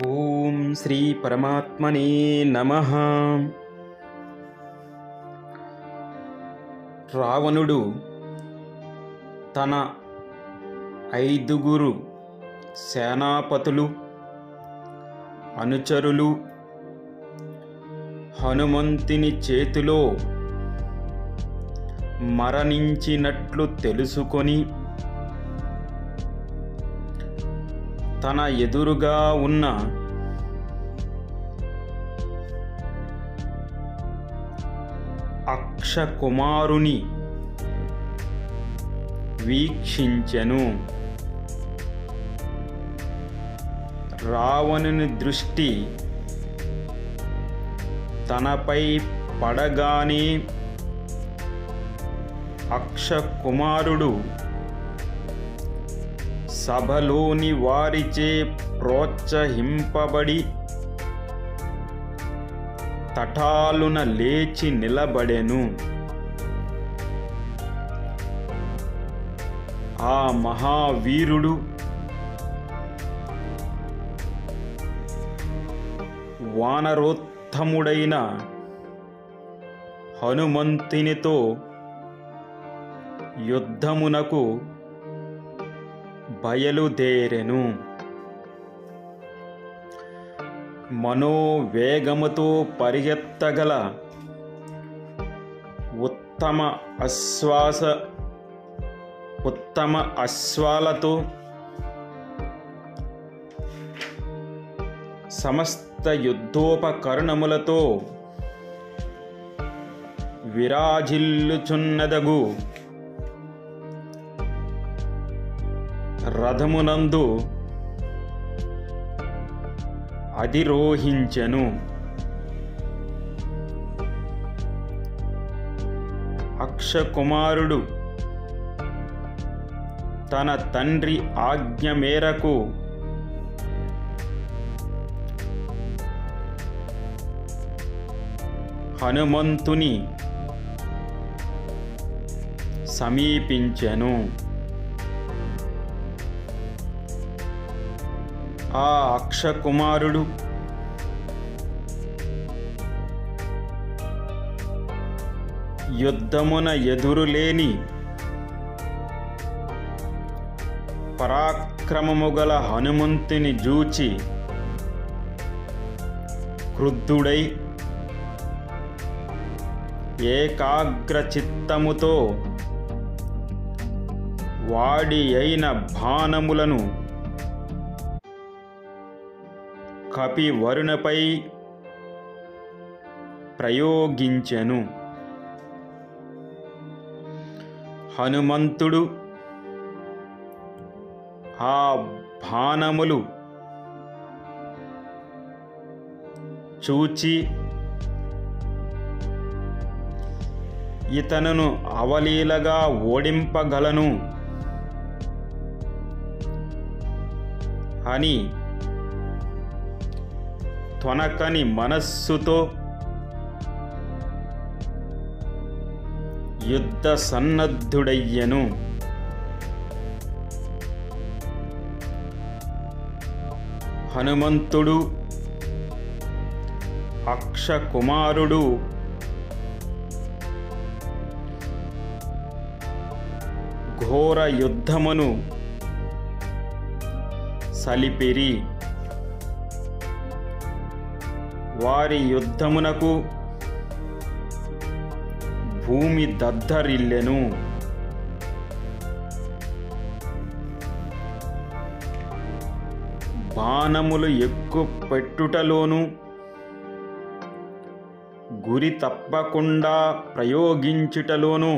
ఓం శ్రీ పరమాత్మనే నమః. రావణుడు తన 5 సేనాపతులు అనుచరులు హనుమంతుని చేతిలో మరణించినట్లు తెలుసుకొని తన ఎదురుగా ఉన్న అక్షకుమారుని వీక్షించెను. రావణుని దృష్టి తనపై పడగానే అక్షకుమారుడు సభలోని వారిచే ప్రోత్సహింపబడి తటాలున లేచి నిలబడెను. ఆ మహావీరుడు వానరోత్తముడైన హనుమంతునితో యుద్ధమునకు బయలుదేరెను. మనోవేగముతో పరిగెత్తగల ఉత్తమ అశ్వాలతో సమస్త యుద్ధోపకరణములతో విరాజిల్లుచున్నదగు రథమునందు అధిరోహించెను. అక్షకుమారుడు తన తండ్రి ఆజ్ఞ మేరకు హనుమంతుని సమీపించెను. ఆ అక్షకుమారుడు యుద్ధమున ఎదురులేని పరాక్రమముగల హనుమంతుని జూచి క్రుద్ధుడై ఏకాగ్రచిత్తముతో వాడి అయిన బాణములను కపివరునిపై ప్రయోగించెను. హనుమంతుడు ఆ బాణములు చూచి ఇతనును అవలీలగా ఓడింపగలను అని తొనకని మనస్సుతో యుద్ధ సన్నద్ధుడయ్యెను. హనుమంతుడు అక్షకుమారుడు ఘోర యుద్ధమును సలిపిరి. వారి యుద్ధమునకు భూమి దద్దరిల్లెను. బాణములు ఎక్కుపెట్టుటలోను గురి తప్పకుండా ప్రయోగించుటలోను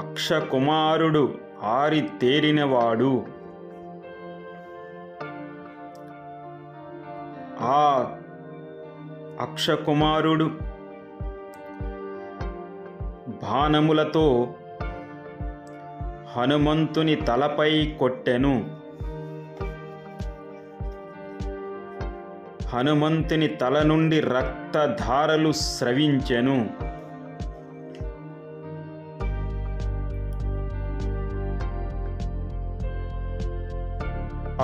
అక్షకుమారుడు ఆరితేరినవాడు. ఆ అక్షకుమారుడు బాణములతో హనుమంతుని తలపై కొట్టెను. హనుమంతుని తల నుండి రక్తధారలు స్రవించెను.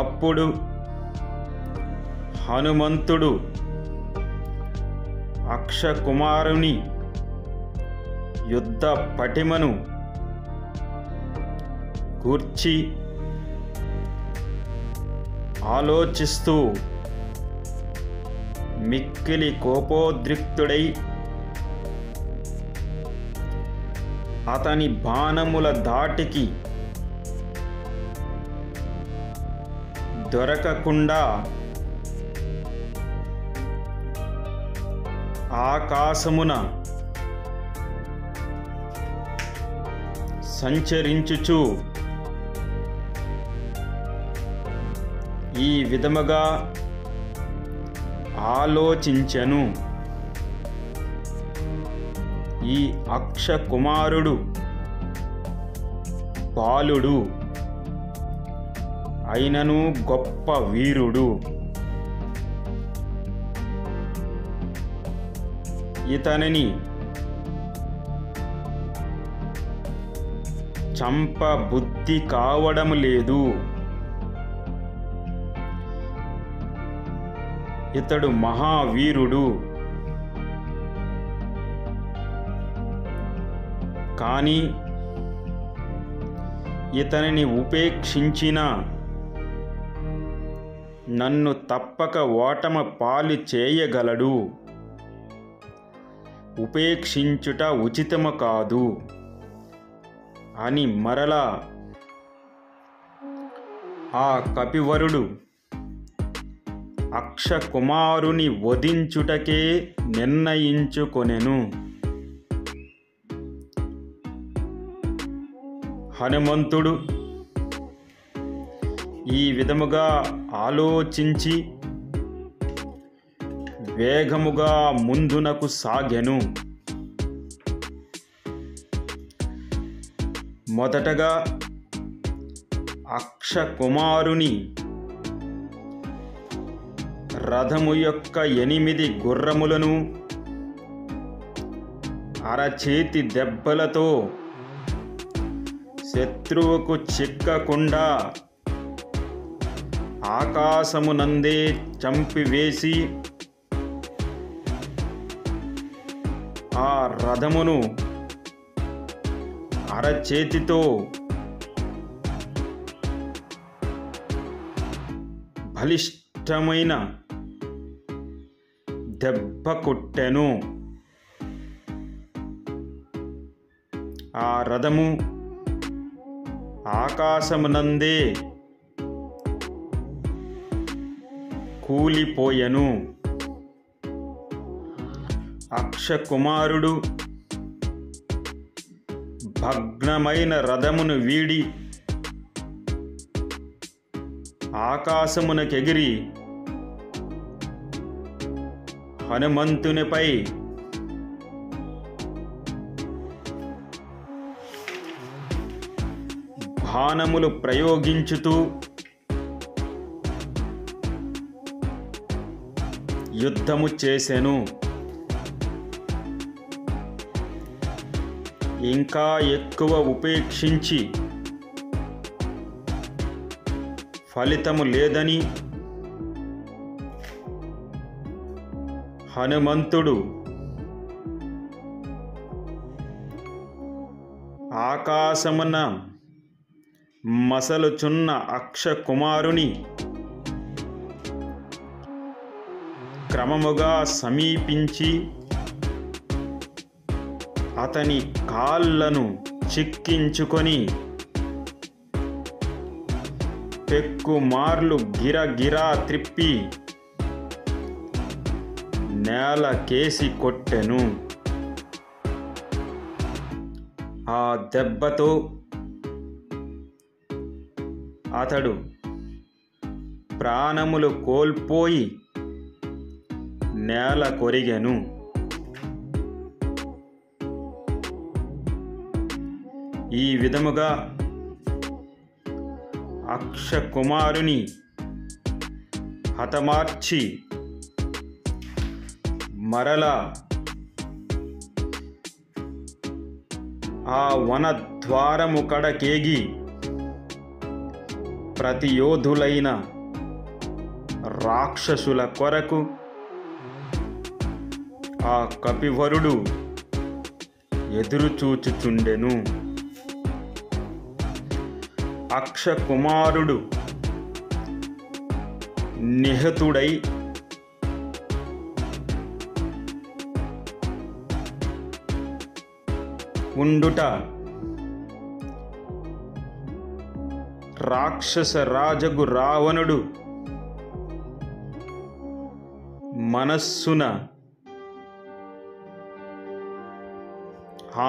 అప్పుడు హనుమంతుడు అక్షకుమారుని యుద్ధ పటిమను గూర్చి ఆలోచిస్తూ మిక్కిలి కోపోద్రిక్తుడై అతని బాణముల ధాటికి దొరకకుండా ఆకాశమున సంచరించుచు ఈ విధముగా ఆలోచించెను. ఈ అక్షకుమారుడు బాలుడు అయినను గొప్ప వీరుడు. ఇతనిని చంప బుద్ధి కావడం లేదు. ఇతడు మహావీరుడు. కానీ ఇతనిని ఉపేక్షించిన నన్ను తప్పక ఓటమ పాలు చేయగలడు. ఉపేక్షించుట ఉచితము కాదు అని మరలా ఆ కపివరుడు అక్షకుమారుని వధించుటకే నిర్ణయించుకొనెను. హనుమంతుడు ఈ విధముగా ఆలోచించి వేగముగా ముందునకు సాగెను. మొదటగా అక్షకుమారుని రథము యొక్క 8 గుర్రములను అరచేతి దెబ్బలతో శత్రువుకు చిక్కకుండా ఆకాశమునందే చంపివేసి ఆ రథమును అరచేతితో బలిష్టమైన దెబ్బ కొట్టెను. ఆ రథము ఆకాశమునందే కూలిపోయెను. అక్షకుమారుడు భగ్నమైన రథమును వీడి ఆకాశమునకెగిరి హనుమంతునిపై బాణములు ప్రయోగించుతూ యుద్ధము చేసెను. ఇంకా ఎక్కువ ఉపేక్షించి ఫలితము లేదని హనుమంతుడు ఆకాశమున మసలుచున్న అక్షకుమారుని క్రమముగా సమీపించి అతని కాళ్ళను చిక్కించుకొని పెక్కుమార్లు గిరగిరా త్రిప్పి నేలకేసి కొట్టెను. ఆ దెబ్బతో అతడు ప్రాణములు కోల్పోయి నేల కొరిగెను. ఈ విధముగా అక్షకుమారుని హతమార్చి మరలా ఆ వనద్వారము కడకేగి ప్రతి యోధులైన రాక్షసుల కొరకు ఆ కపివరుడు ఎదురుచూచుచుండెను. అక్షకుమారుడు నిహతుడై ఉండుట రాక్షస రాజగు రావణుడు మనస్సున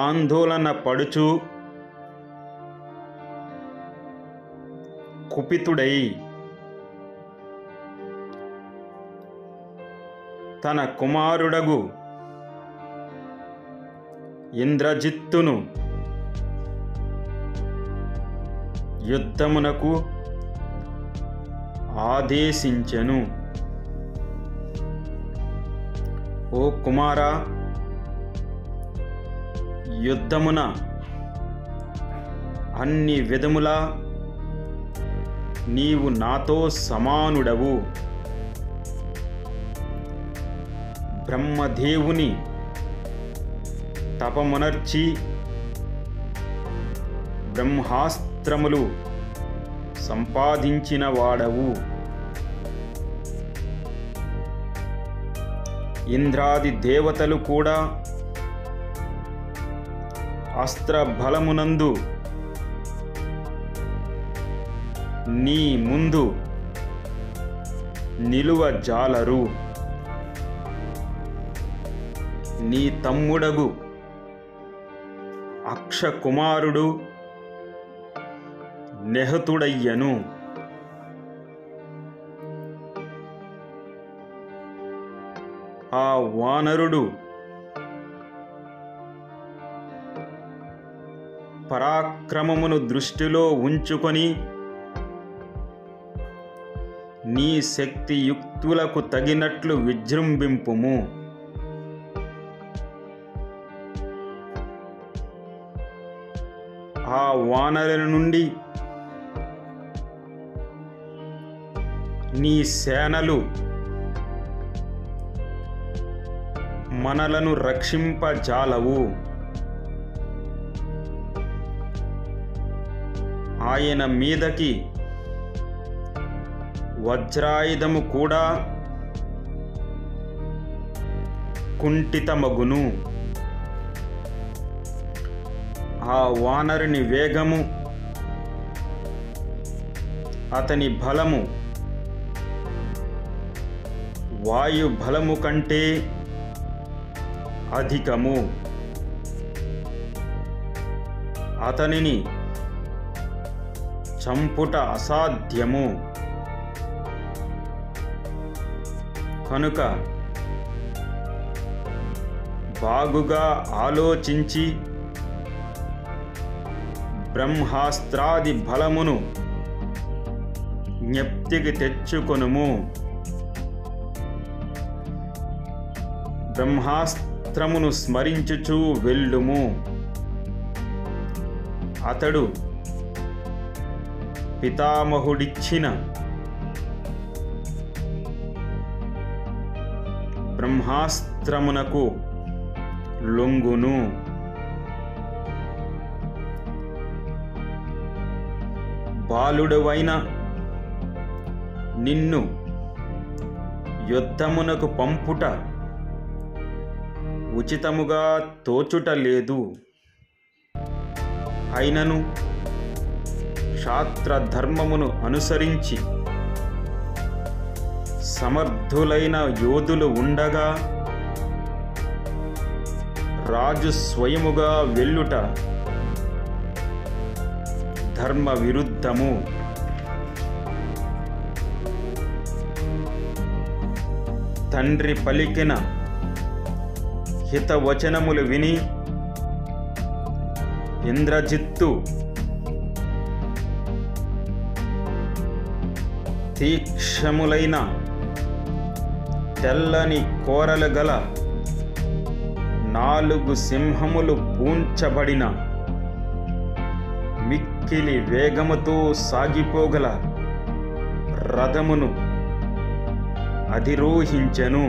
ఆందోళన పడుచు కుపితుడై తన కుమారుడగు ఇంద్రజిత్తును యుద్ధమునకు ఆదేశించెను. ఓ కుమారా, యుద్ధమున అన్ని విధములా నీవు నాతో సమానుడవు. బ్రహ్మదేవుని తపమునర్చి బ్రహ్మాస్త్రములు సంపాదించిన వాడవు. ఇంద్రాది దేవతలు కూడా అస్త్రబలమునందు నీ ముందు నిలువజాలరు. నీ తమ్ముడగు అక్షకుమారుడు నిహతుడయ్యను. ఆ వానరుడు పరాక్రమమును దృష్టిలో ఉంచుకొని నీ శక్తియుక్తులకు తగినట్లు విజృంభింపుము. ఆ వానరుల నుండి నీ సేనలు మనలను రక్షింపజాలవు. ఆయన మీదకి వజ్రాయుధము కూడా కుంఠితమగును. ఆ వానరుని వేగము, అతని బలము వాయు బలము కంటే అధికము. అతనిని చంపుట అసాధ్యము. కనుక బాగుగా ఆలోచించి బ్రహ్మాస్త్రాది బలమును జ్ఞప్తికి తెచ్చుకొనుము. బ్రహ్మాస్త్రమును స్మరించుచూ వెళ్ళుము. అతడు పితామహుడిచ్చిన బ్రహ్మాస్త్రమునకు లొంగును. బాలుడవైన నిన్ను యుద్ధమునకు పంపుట ఉచితముగా తోచుట లేదు. అయినను శాస్త్రధర్మమును అనుసరించి సమర్థులైన యోధులు ఉండగా రాజు స్వయముగా వెళ్ళుట ధర్మ విరుద్ధము. తండ్రి పలికిన హితవచనములు విని ఇంద్రజిత్తు తీక్షములైన తెల్లని కోరలు గల 4 సింహములు పూంచబడిన మిక్కిలి వేగముతో సాగిపోగల రథమును అధిరోహించెను.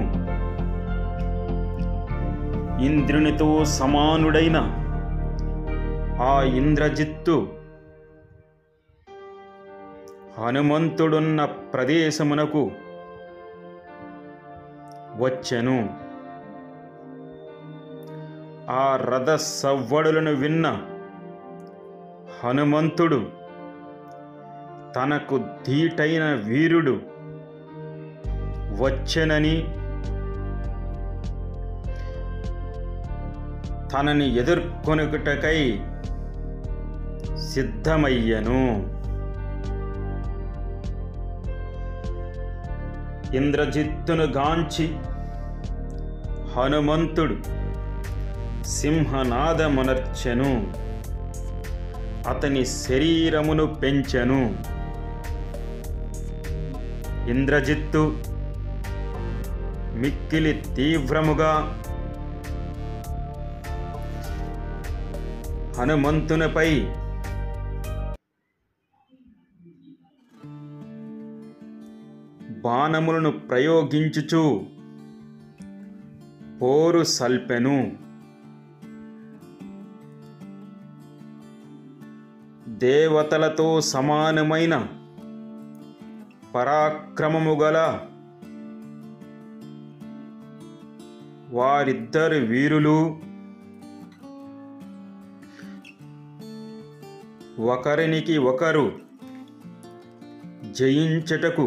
ఇంద్రునితో సమానుడైన ఆ ఇంద్రజిత్తు హనుమంతుడున్న ప్రదేశమునకు వచ్చెను. ఆ రథ సవ్వడులను విన్న హనుమంతుడు తనకు ధీటైన వీరుడు వచ్చెనని తనని ఎదుర్కొనుటకై సిద్ధమయ్యెను. ఇంద్రజిత్తును గాంచి హనుమంతుడు సింహనాదమునర్చెను. అతని శరీరమును పెంచెను. ఇంద్రజిత్తు మిక్కిలి తీవ్రముగా హనుమంతునిపై బాణములను ప్రయోగించుచు పోరు సల్పెను. దేవతలతో సమానమైన పరాక్రమము గల వారిద్దరు వీరులు ఒకరికి ఒకరు జయించుటకు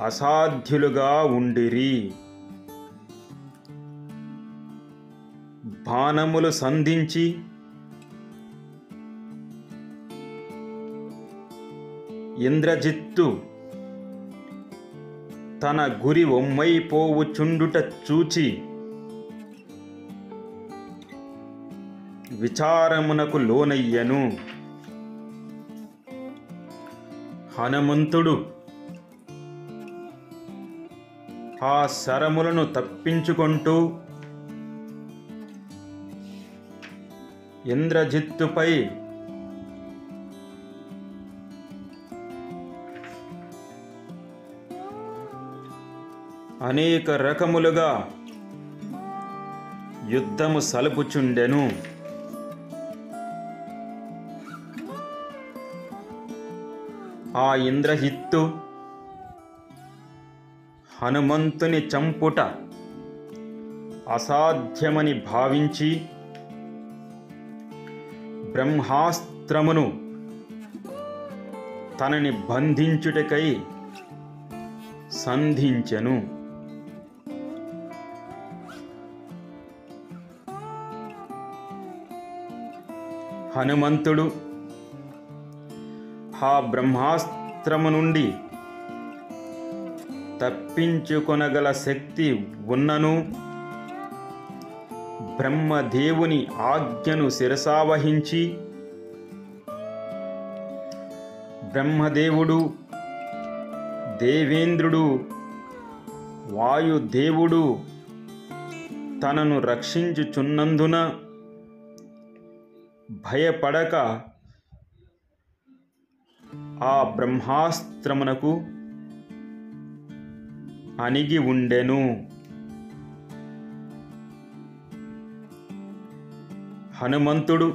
అసాధ్యులుగా ఉండిరి. బాణములు సంధించి ఇంద్రజిత్తు తన గురి ఒమ్మైపోవుచుండుట చూచి విచారమునకు లోనయ్యెను. హనుమంతుడు ఆ శరములను తప్పించుకుంటూ ఇంద్రజిత్తుపై అనేక రకములుగా యుద్ధము సలుపుచుండెను. ఆ ఇంద్రజిత్తు హనుమంతుని చంపుట అసాధ్యమని భావించి బ్రహ్మాస్త్రమును తనని బంధించుటకై సంధించెను. హనుమంతుడు ఆ బ్రహ్మాస్త్రము నుండి తప్పించుకొనగల శక్తి ఉన్నను బ్రహ్మదేవుని ఆజ్ఞను శిరసావహించి బ్రహ్మదేవుడు, దేవేంద్రుడు, వాయుదేవుడు తనను రక్షించుచున్నందున భయపడక ఆ బ్రహ్మాస్త్రమునకు అణిగి ఉండెను. హనుమంతుడు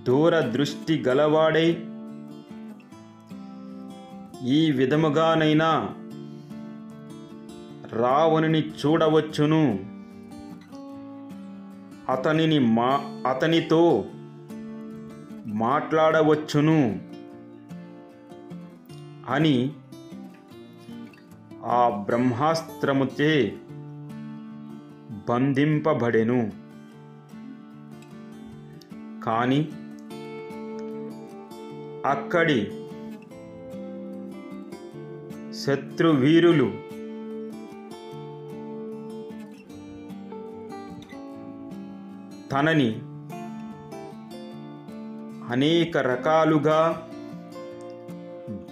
దూరదృష్టి గలవాడై ఈ విధముగానైనా రావణుని చూడవచ్చును, అతనితో మాట్లాడవచ్చును అని ఆ బ్రహ్మాస్త్రముచే బంధింపబడెను. కాని అక్కడి శత్రువీరులు తనని అనేక రకాలుగా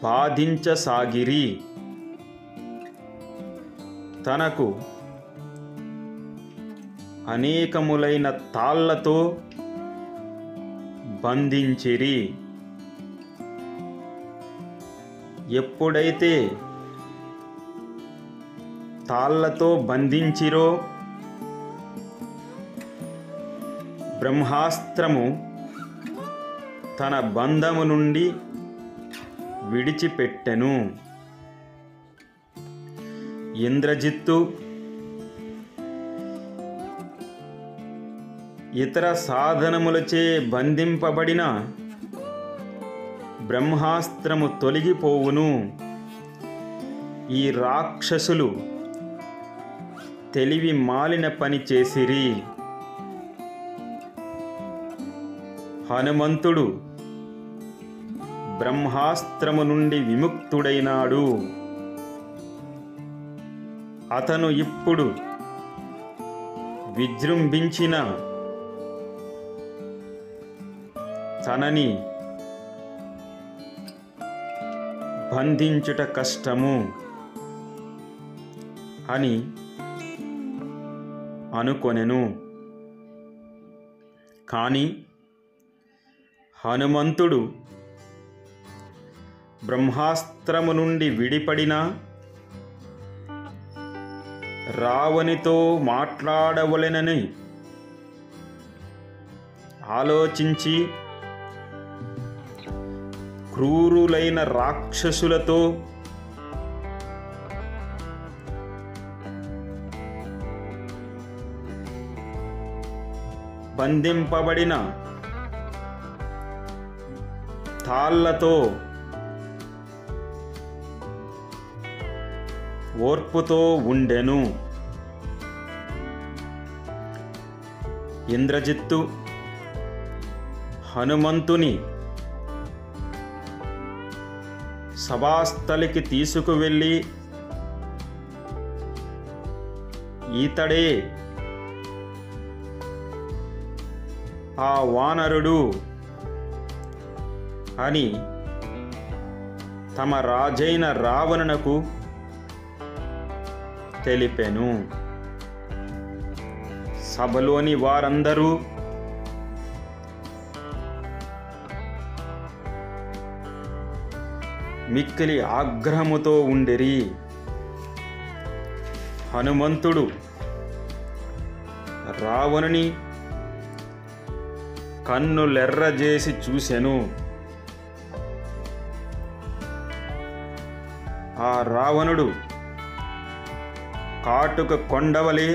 బాధించసాగిరి. తనకు అనేకములైన తాళ్లతో బంధించిరి. ఎప్పుడైతే తాళ్లతో బంధించిరో బ్రహ్మాస్త్రము తన బంధము నుండి విడిచిపెట్టెను. ఇంద్రజిత్తు ఇతర సాధనములచే బంధింపబడిన బ్రహ్మాస్త్రము తొలగిపోవును. ఈ రాక్షసులు తెలివి మాలిన పని చేసిరి. హనుమంతుడు బ్రహ్మాస్త్రము నుండి విముక్తుడైనాడు. అతను ఇప్పుడు విజృంభించిన తనని బంధించుట కష్టము అని అనుకొనెను. కానీ హనుమంతుడు బ్రహ్మాస్త్రము నుండి విడిపడిన రావణునితో మాట్లాడవలెనని ఆలోచించి క్రూరులైన రాక్షసులతో బంధింపబడిన తాళ్లతో ఓర్పుతో ఉండెను. ఇంద్రజిత్తు హనుమంతుని సభాస్థలికి తీసుకువెళ్ళి, ఈతడే ఆ వానరుడు అని తమ రాజైన రావణునకు తెలిపెను. సభలోని వారందరూ మిక్కిలి ఆగ్రహముతో ఉండిరి. హనుమంతుడు రావణుని కన్నులెర్రజేసి చూసెను. ఆ రావణుడు కాటుక కొండవలే,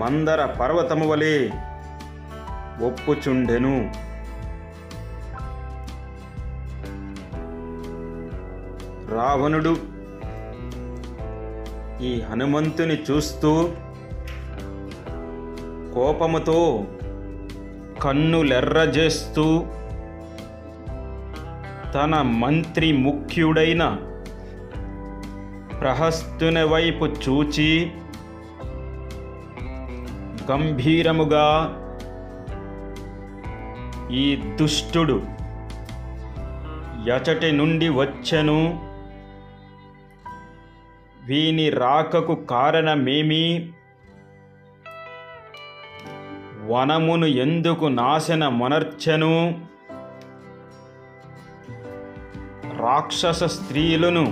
మందర పర్వతము వలె ఒప్పుచుండెను. రావణుడు ఈ హనుమంతుని చూస్తూ కోపముతో కన్నులెర్రజేస్తూ తన మంత్రి ముఖ్యుడైన ప్రహస్తుని వైపు చూచి గంభీరముగా, ఈ దుష్టుడు ఎచటి నుండి వచ్చెను, వీని రాకకు కారణమేమి, వనమును ఎందుకు నాశనమొనర్చెను, రాక్షస స్త్రీలను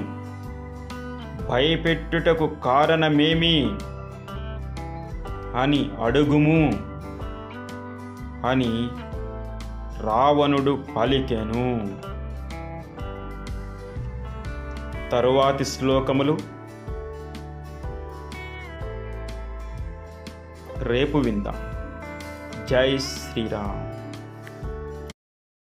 భయపెట్టుటకు కారణమేమి అని అడుగుము అని రావణుడు పలికెను. తరువాతి శ్లోకములు రేపు విందాం. జై శ్రీరామ్.